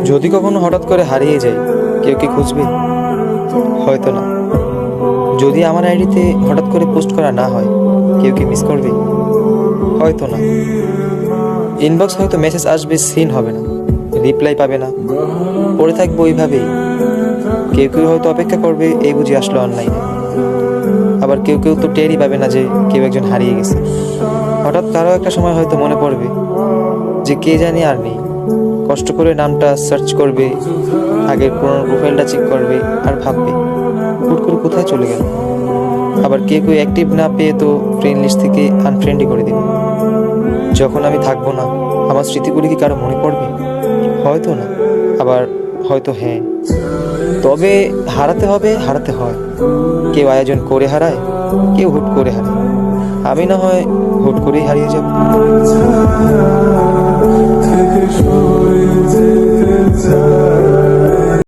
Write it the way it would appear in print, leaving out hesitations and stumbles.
যদি কখনো হঠাৎ করে হারিয়ে যাই, কেউ কি খুঁজবে? হয়তো না। যদি আমার আইডিতে হঠাৎ করে পোস্ট করা না হয়, কেউ কি মিস করবে? হয়তো না। ইনবক্স হয়তো মেসেজ আসবে, সিন হবে না, রিপ্লাই পাবে না, পড়ে থাকবো ওইভাবেই। কেউ কেউ হয়তো অপেক্ষা করবে, এই বুঝি আসলো অনলাইনে। আবার কেউ কেউ তো টেরই পাবে না যে কেউ একজন হারিয়ে গেছে। হঠাৎ কারো একটা সময় হয়তো মনে পড়বে যে কে জানি আর নেই। কষ্ট করে নামটা সার্চ করবে, আগের পুরোনো প্রোফাইলটা চেক করবে, আর ভাববে হুট করে কোথায় চলে গেল। আবার কেউ কেউ অ্যাক্টিভ না পেয়ে তো ফ্রেন্ড লিস্ট থেকে আনফ্রেন্ডই করে দেবে। যখন আমি থাকবো না, আমার স্মৃতিগুলি কি কারো মনে পড়বে? হয়তো না, আবার হয়তো হ্যাঁ। তবে হারাতে হবে, হারাতে হয়। কেউ আয়োজন করে হারায়, কেউ হুট করে হারায়। আমি না হয় হুট করেই হারিয়ে যাব।